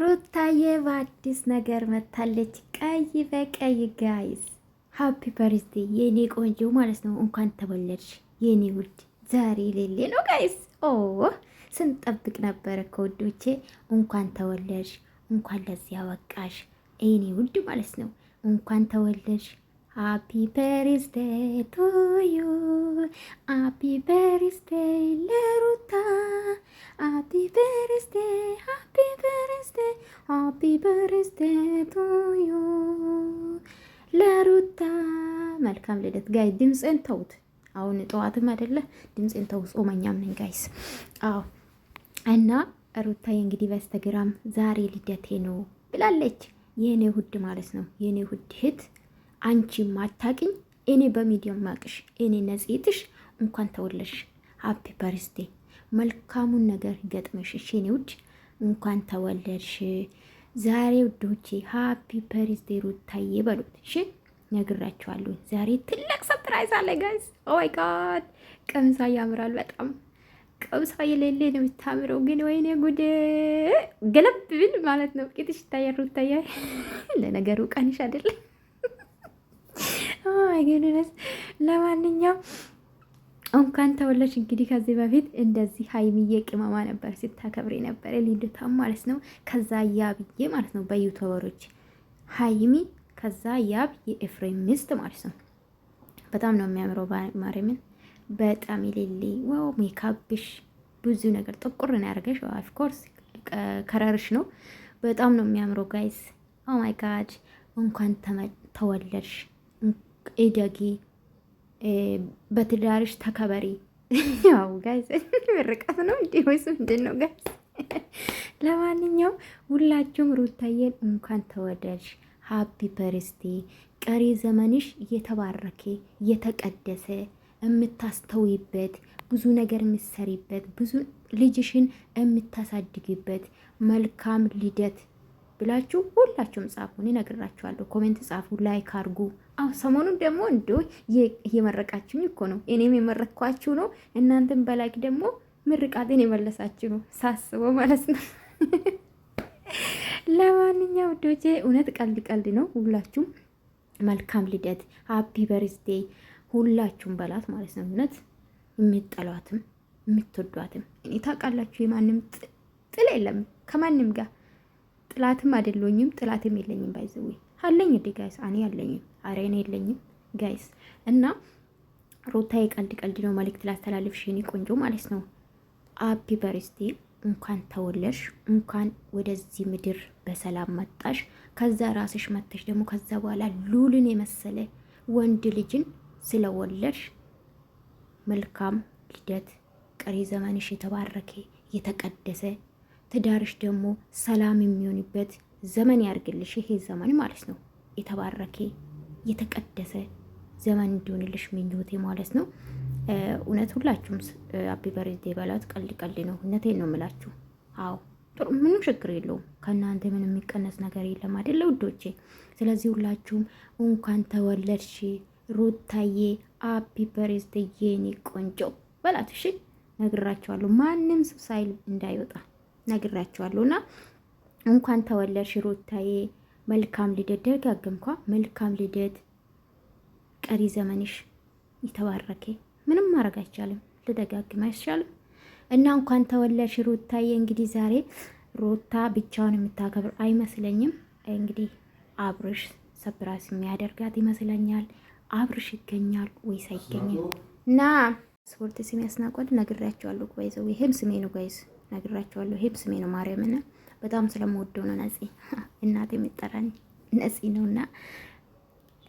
ሩታዬ በአዲስ ነገር መታለች። ቀይ በቀይ ጋይስ ሃፒ በርዝዴ የኔ ቆንጆ ማለት ነው። እንኳን ተወለድሽ የኔ ውድ። ዛሬ ሌሌ ነው ጋይስ። ኦ ስንጠብቅ ነበረ ከውዶቼ። እንኳን ተወለድሽ፣ እንኳን ለዚህ ያበቃሽ የኔ ውድ ማለት ነው። እንኳን ተወለድሽ። ሃፒ በርዝዴ ቱ ዩ፣ ሃፒ በርዝዴ ለሩታ፣ ሃፒ በርዝዴ፣ ሃፒ በርዝዴ፣ ሃፒ በርዝዴ ቱ ዩ ለሩታ። መልካም ልደት ጋይ። ድምፅን ተውት። አሁን ጠዋትም አይደለ ድምፅን ተው። ጾመኛም ነኝ ጋይስ። አዎ እና ሩታዬ እንግዲህ በኢንስታግራም ዛሬ ልደቴ ነው ብላለች። የኔ ውድ ማለት ነው። የኔ ውድ እህት አንቺ ማታቂኝ እኔ በሚዲያም ማቅሽ እኔ ነጽይትሽ እንኳን ተወለድሽ። ሃፒ በርዝዴ። መልካሙን ነገር ገጥመሽ እሺ የኔ ውድ እንኳን ተወለድሽ። ዛሬ ውዶቼ ሃፒ በርዝዴ ሩታዬ በሉት እሺ። ነግራችኋለሁ ዛሬ ትልቅ ሰርፕራይዝ አለ ጋይስ። ኦ ማይ ጋድ ቀምሳ ያምራል በጣም። ቀምሳ የሌለ ነው የምታምረው ግን ወይኔ ጉድ ገለብ ብል ማለት ነው። ቂጥሽ ይታያል ሩታዬ። ለነገሩ ቀንሽ አይደለም። አይ ገነስ ለማንኛውም እንኳን ተወለድሽ። እንግዲህ ከዚህ በፊት እንደዚህ ሀይሚዬ ቅመማ ነበር ስታከብሬ ነበር ልደታም ማለት ነው። ከዛ ያብዬ ማለት ነው በዩቲዩበሮች ሀይሚ፣ ከዛ ያብ የኤፍሬም ሚስት ማለት ነው። በጣም ነው የሚያምረው ማርያምን፣ በጣም የሌለ ዋው። ሜካፕሽ ብዙ ነገር ጥቁር ነው ያደርገሽ። ኦፍ ኮርስ ከረርሽ ነው። በጣም ነው የሚያምረው ጋይስ። ኦ ማይ ጋድ እንኳን ተወለድሽ። እደጊ፣ በትዳርሽ ተከበሪ። ያው ጋይስ ምርቃት ነው እንዴ ወይስ ምንድን ነው ጋይስ? ለማንኛውም ሁላችሁም ሩታዬን እንኳን ተወለድሽ። ሃፒ በርዝዴ። ቀሪ ዘመንሽ እየተባረከ እየተቀደሰ የምታስተውይበት ብዙ ነገር የምትሰሪበት ብዙ ልጅሽን የምታሳድግበት መልካም ልደት ብላችሁ ሁላችሁም ጻፉ። እኔ እነግራችኋለሁ። ኮሜንት ጻፉ፣ ላይክ አድርጉ። አዎ ሰሞኑን ደግሞ እንደው እየመረቃችሁኝ እኮ ነው። እኔም የመረቅኳችሁ ነው። እናንተም በላይክ ደግሞ ምርቃቴን የመለሳችሁ ነው ሳስበው ማለት ነው። ለማንኛውም ውዶቼ እውነት ቀልድ ቀልድ ነው። ሁላችሁም መልካም ልደት ሃፒ በርዝዴ ሁላችሁም በላት ማለት ነው። እውነት የምትጠሏትም የምትወዷትም እኔ ታውቃላችሁ፣ የማንም ጥል የለም ከማንም ጋር ጥላትም አይደለኝም ጥላትም የለኝም። ባይዘው አለኝ እንዴ ጋይስ? እኔ አለኝም። አረ እኔ የለኝም ጋይስ። እና ሩታዬ ቀልድ ቀልድ ነው። መልእክት ላስተላልፍሽ የኔ ቆንጆ ማለት ነው። ሃፒ በርዝዴ እንኳን ተወለድሽ። እንኳን ወደዚህ ምድር በሰላም መጣሽ። ከዛ ራስሽ መጥተሽ ደግሞ ከዛ በኋላ ሉልን የመሰለ ወንድ ልጅን ስለወለድሽ መልካም ልደት። ቀሪ ዘመንሽ የተባረከ የተቀደሰ ትዳርሽ ደግሞ ሰላም የሚሆንበት ዘመን ያርግልሽ። ይሄ ዘመን ማለት ነው የተባረከ የተቀደሰ ዘመን እንዲሆንልሽ ምኞቴ ማለት ነው። እውነት ሁላችሁም ሃፒ በርዝዴ በላት። ቀልድ ቀልድ ነው። እውነቴን ነው የምላችሁ። አዎ ጥሩ፣ ምንም ችግር የለውም። ከእናንተ ምንም የሚቀነስ ነገር የለም አይደለ ውዶቼ? ስለዚህ ሁላችሁም እንኳን ተወለድሽ ሩታዬ። ሃፒ በርዝዴ የኔ ቆንጆ በላት እሺ። ነግራችኋለሁ፣ ማንም ሰው ሳይል እንዳይወጣ ነግራችኋለሁ። እና እንኳን ተወለድሽ ሩታዬ። መልካም ልደት። ደጋግምኳ መልካም ልደት። ቀሪ ዘመንሽ የተባረከ። ምንም ማድረግ አይቻልም። ልደጋግም አይቻልም። እና እንኳን ተወለድሽ ሩታዬ። እንግዲህ ዛሬ ሩታ ብቻውን የምታከብር አይመስለኝም። እንግዲህ አብርሽ ሰፕራይዝ የሚያደርጋት ይመስለኛል። አብርሽ ይገኛል ወይስ አይገኝም? እና ስፖርት ስሜ ያስናቆል ነግራችኋለሁ። ባይዘው ይሄም ስሜ ነው ጋይስ፣ ነግራችኋለሁ። ይሄም ስሜ ነው። ማርያምን በጣም ስለምወደው ነው። ነፂ እናቴ የምጠራኝ ነፂ ነውና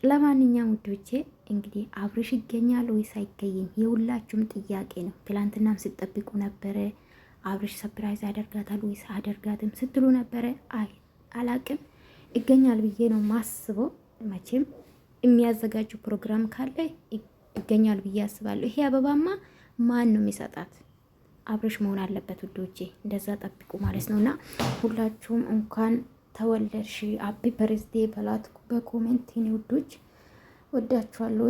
ለማንኛውም ውዶቼ እንግዲህ አብርሽ ይገኛል ወይስ አይገኝም የሁላችሁም ጥያቄ ነው። ትላንትናም ስትጠብቁ ነበረ። አብርሽ ሰፕራይዝ ያደርጋታል ወይስ አደርጋትም ስትሉ ነበረ። አይ አላቅም፣ ይገኛል ብዬ ነው ማስበው። መቼም የሚያዘጋጁ ፕሮግራም ካለ ይገኛል ብዬ አስባለሁ። ይሄ አበባማ ማን ነው የሚሰጣት? አብርሽ መሆን አለበት ውዶቼ። እንደዛ ጠብቁ ማለት ነውና ሁላችሁም እንኳን ተወለድሽ ሃፒ በርዝዴ በላት በኮሜንት። የኔ ውዶች ወዳችኋለሁ።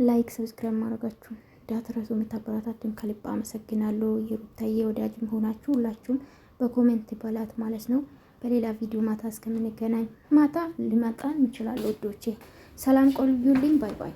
ላይክ ሰብስክራይብ ማድረጋችሁ እንዳትረሱ። የምታበረታቱን ከልብ አመሰግናለሁ። የሩታዬ ወዳጅ መሆናችሁ ሁላችሁም በኮሜንት በላት ማለት ነው። በሌላ ቪዲዮ ማታ እስከምንገናኝ ማታ ሊመጣ ይችላል። ወዶቼ ሰላም ቆዩልኝ። ባይ ባይ።